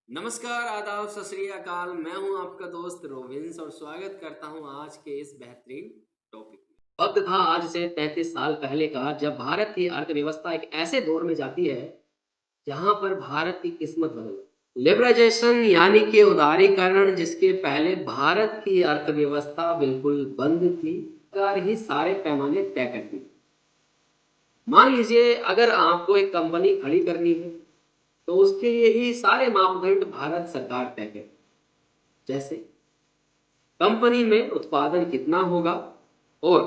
नमस्कार, आदाब, सत श्री अकाल। मैं हूं आपका दोस्त रोविंस और स्वागत करता हूं आज के इस बेहतरीन टॉपिक में। वक्त था आज से 33 साल पहले का, जब भारत की अर्थव्यवस्था एक ऐसे दौर में जाती है जहां पर भारत की किस्मत बदल गई। लिबरलाइजेशन यानी कि उदारीकरण, जिसके पहले भारत की अर्थव्यवस्था बिल्कुल बंद थी, सरकार ही सारे पैमाने तय करती थी। मान लीजिए अगर आपको एक कंपनी खड़ी करनी है तो उसके लिए ही सारे मापदंड भारत सरकार तय करे। जैसे कंपनी में उत्पादन कितना होगा और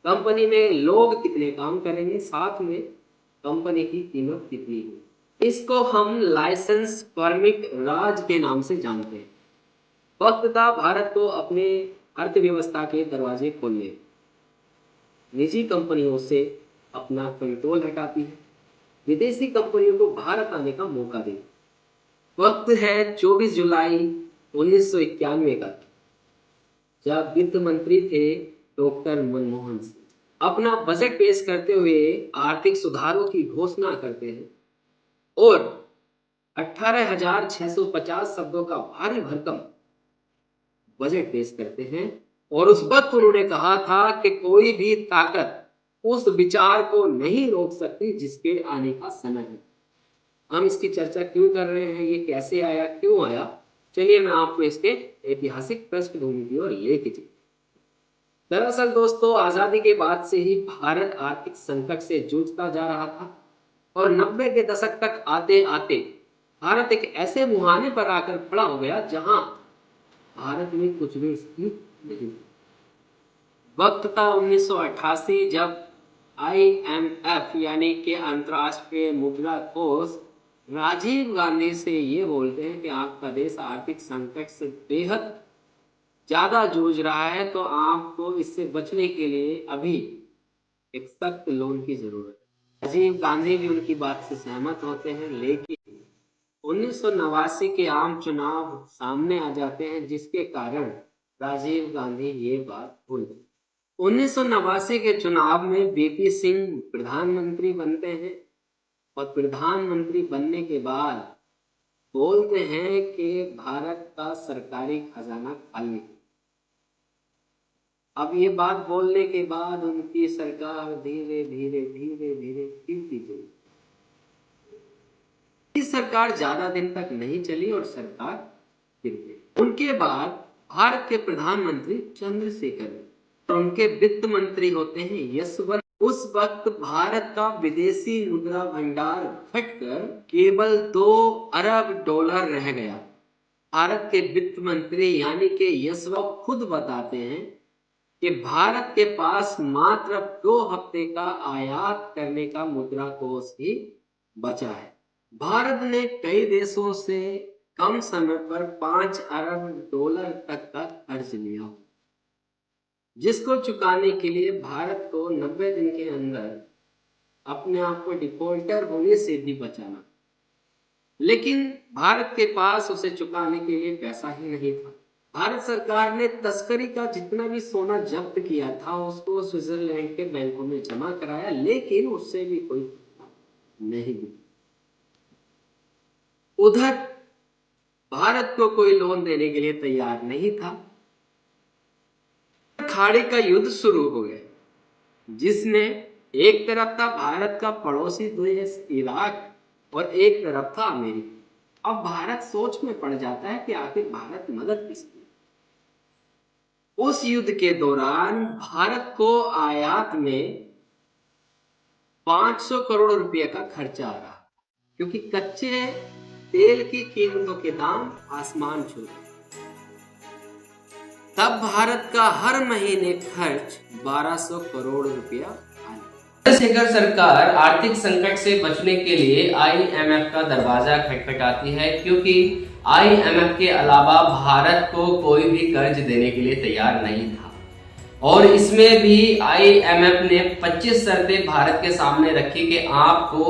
कंपनी में लोग कितने काम करेंगे, साथ में कंपनी की कीमत कितनी होगी। इसको हम लाइसेंस परमिट राज के नाम से जानते हैं। वक्त था भारत को अपने अर्थव्यवस्था के दरवाजे खोलने। निजी कंपनियों से अपना कंट्रोल हटाती है, विदेशी कंपनियों को भारत आने का मौका देती है। वक्त है 24 जुलाई 1991 का, जब वित्त मंत्री थे डॉक्टर मनमोहन सिंह। अपना बजट पेश करते हुए आर्थिक सुधारों की घोषणा करते हैं और 18,650 शब्दों का भारी भरकम बजट पेश करते हैं। और उस वक्त उन्होंने कहा था कि कोई भी ताकत उस विचार को नहीं रोक सकती जिसके आने का समय है। हम इसकी चर्चा क्यों कर रहे हैं, ये कैसे आया, क्यों आया, चलिए मैं आपको इसके ऐतिहासिक पृष्ठभूमि की ओर लेके चलूं। दरअसल दोस्तों, आजादी के बाद से ही भारत आर्थिक संकट से जूझता जा रहा था और 90 के दशक तक आते आते भारत एक ऐसे मुहाने पर आकर खड़ा हो गया जहां भारत में कुछ भी स्थिति नहीं। वक्त था 1988, जब IMF यानी कि अंतर्राष्ट्रीय मुद्रा कोष राजीव गांधी से ये बोलते हैं कि आपका देश आर्थिक संकट से बेहद ज्यादा जूझ रहा है, तो आपको इससे बचने के लिए अभी एक सख्त लोन की जरूरत है। राजीव गांधी भी उनकी बात से सहमत होते हैं, लेकिन 1989 के आम चुनाव सामने आ जाते हैं, जिसके कारण राजीव गांधी ये बात भूल गए। 1989 के चुनाव में वीपी सिंह प्रधानमंत्री बनते हैं और प्रधानमंत्री बनने के बाद बोलते हैं कि भारत का सरकारी खजाना खाली है। अब ये बात बोलने के बाद उनकी सरकार धीरे धीरे धीरे धीरे गिरती गई। इस सरकार ज्यादा दिन तक नहीं चली और सरकार गिर गई। उनके बाद भारत के प्रधानमंत्री चंद्रशेखर, उनके वित्त मंत्री होते हैं यशवंत। उस वक्त भारत का विदेशी मुद्रा भंडार घटकर केवल 2 अरब डॉलर रह गया। भारत के वित्त मंत्री यानी कि यशवंत खुद बताते हैं कि भारत के पास मात्र 2 हफ्ते का आयात करने का मुद्रा कोष ही बचा है। भारत ने कई देशों से कम समय पर 5 अरब डॉलर तक का कर्ज लिया, जिसको चुकाने के लिए भारत को 90 दिन के अंदर अपने आप को डिफॉल्टर होने से भी बचाना। लेकिन भारत के पास उसे चुकाने के लिए पैसा ही नहीं था। भारत सरकार ने तस्करी का जितना भी सोना जब्त किया था उसको स्विट्जरलैंड के बैंकों में जमा कराया, लेकिन उससे भी कोई नहीं मिला। उधर भारत को कोई लोन देने के लिए तैयार नहीं था। खाड़ी का युद्ध शुरू हो गया, जिसमें एक तरफ था भारत का पड़ोसी देश इराक और एक तरफ था अमेरिका। अब भारत सोच में पड़ जाता है कि आखिर भारत मदद किसकी। उस युद्ध के दौरान भारत को आयात में 500 करोड़ रुपए का खर्चा आ रहा, क्योंकि कच्चे तेल की कीमतों के दाम आसमान छू रहे। तब भारत का हर महीने खर्च 1200 करोड़ रुपया। चंद्रशेखर सरकार आर्थिक संकट से बचने के लिए IMF का दरवाजा खटखटाती है, क्योंकि IMF के अलावा भारत को कोई भी कर्ज देने के लिए तैयार नहीं था। और इसमें भी IMF ने 25 शर्तें भारत के सामने रखी कि आपको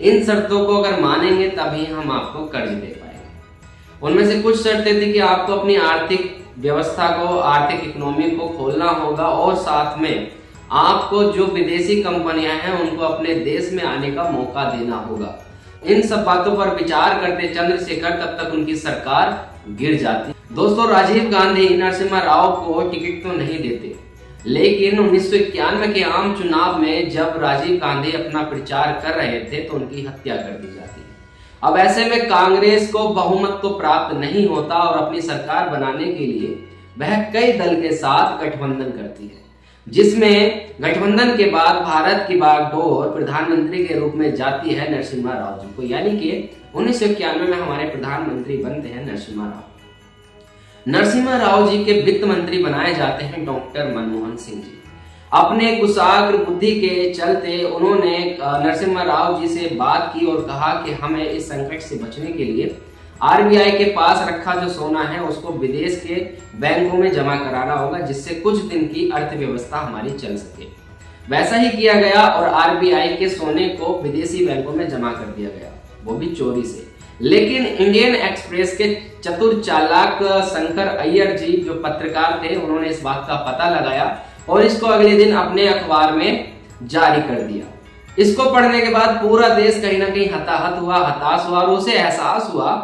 इन शर्तों को अगर मानेंगे तभी हम आपको कर्ज दे पाएंगे। उनमें से कुछ शर्तें थी कि आपको अपनी आर्थिक व्यवस्था को, आर्थिक इकोनॉमी को खोलना होगा और साथ में आपको जो विदेशी कंपनियां हैं उनको अपने देश में आने का मौका देना होगा। इन सब बातों पर विचार करते चंद्रशेखर, तब तक उनकी सरकार गिर जाती। दोस्तों, राजीव गांधी नरसिम्हा राव को टिकट तो नहीं देते, लेकिन 1991 के आम चुनाव में जब राजीव गांधी अपना प्रचार कर रहे थे तो उनकी हत्या कर दी जाती है। अब ऐसे में कांग्रेस को बहुमत तो प्राप्त नहीं होता और अपनी सरकार बनाने के लिए वह कई दल के साथ गठबंधन करती है, जिसमें गठबंधन के बाद भारत की बागडोर प्रधानमंत्री के रूप में जाती है नरसिम्हा राव जी को, यानी कि 1991 में हमारे प्रधानमंत्री बनते हैं नरसिम्हा राव। नरसिम्हा राव जी के वित्त मंत्री बनाए जाते हैं डॉक्टर मनमोहन सिंह जी। अपने कुशाग्र बुद्धि के चलते उन्होंने नरसिम्हा राव जी से बात की और कहा कि हमें इस संकट से बचने के लिए आरबीआई के पास रखा जो सोना है उसको विदेश के बैंकों में जमा कराना होगा, जिससे कुछ दिन की अर्थव्यवस्था हमारी चल सके। वैसा ही किया गया और आरबीआई के सोने को विदेशी बैंकों में जमा कर दिया गया, वो भी चोरी से। लेकिन इंडियन एक्सप्रेस के चतुर चालाक शंकर अय्यर जी जो पत्रकार थे, उन्होंने इस बात का पता लगाया और इसको अगले दिन अपने अखबार में जारी कर दिया। इसको पढ़ने के बाद पूरा देश कहीं ना कहीं हताहत हुआ, हताश हुआ और उसे एहसास हुआ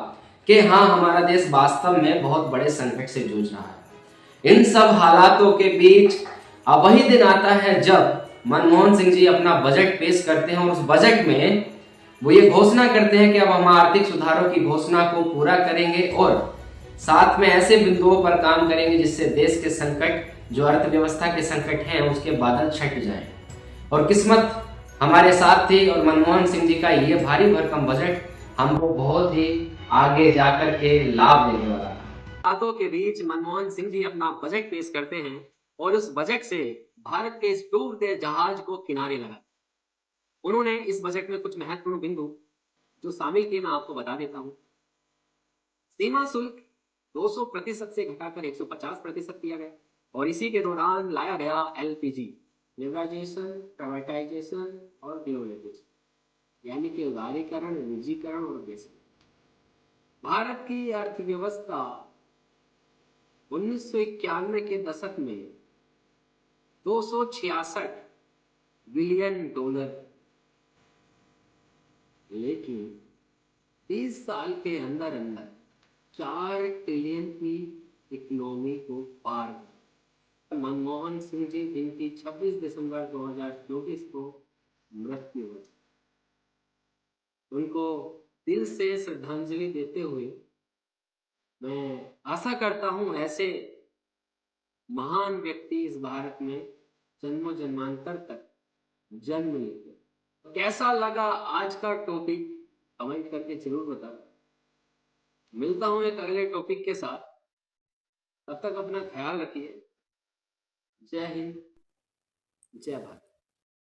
कि हाँ, हमारा देश वास्तव में बहुत बड़े संकट से जूझ रहा है। इन सब हालातों के बीच अब वही दिन आता है जब मनमोहन सिंह जी अपना बजट पेश करते हैं और उस बजट में वो ये घोषणा करते हैं कि अब हम आर्थिक सुधारों की घोषणा को पूरा करेंगे और साथ में ऐसे बिंदुओं पर काम करेंगे जिससे देश के संकट, जो अर्थव्यवस्था के संकट हैं, उसके बादल छट जाएं। और किस्मत हमारे साथ थी और मनमोहन सिंह जी का ये भारी भरकम बजट हमको बहुत ही आगे जाकर के लाभ देने वाला था। बातों के बीच मनमोहन सिंह जी अपना बजट पेश करते हैं और उस बजट से भारत के इस डूबते जहाज को किनारे लगा। उन्होंने इस बजट में कुछ महत्वपूर्ण बिंदु जो शामिल किए मैं आपको बता देता हूं। सीमा शुल्क 200% से घटाकर 150% किया गया और इसी के दौरान लाया गया एलपीजी, लिबरलाइजेशन, प्राइवेटाइजेशन और डिमोनेटाइजेशन, यानी कि उदारीकरण, निजीकरण और देश। भारत की अर्थव्यवस्था 1991 के दशक में 266 बिलियन डॉलर, लेकिन 30 साल के अंदर अंदर 4 ट्रिलियन की इकोनॉमी को पार कर। मनमोहन सिंह जी जिनकी 26 दिसंबर 2024 को मृत्यु हुई, उनको दिल से श्रद्धांजलि देते हुए मैं आशा करता हूं ऐसे महान व्यक्ति इस भारत में जन्मों जन्मांतर तक जन्म लेते। कैसा लगा आज का टॉपिक कमेंट करके जरूर बताओ। मिलता हूं एक अगले टॉपिक के साथ, तब तक अपना ख्याल रखिए। जय हिंद, जय भारत।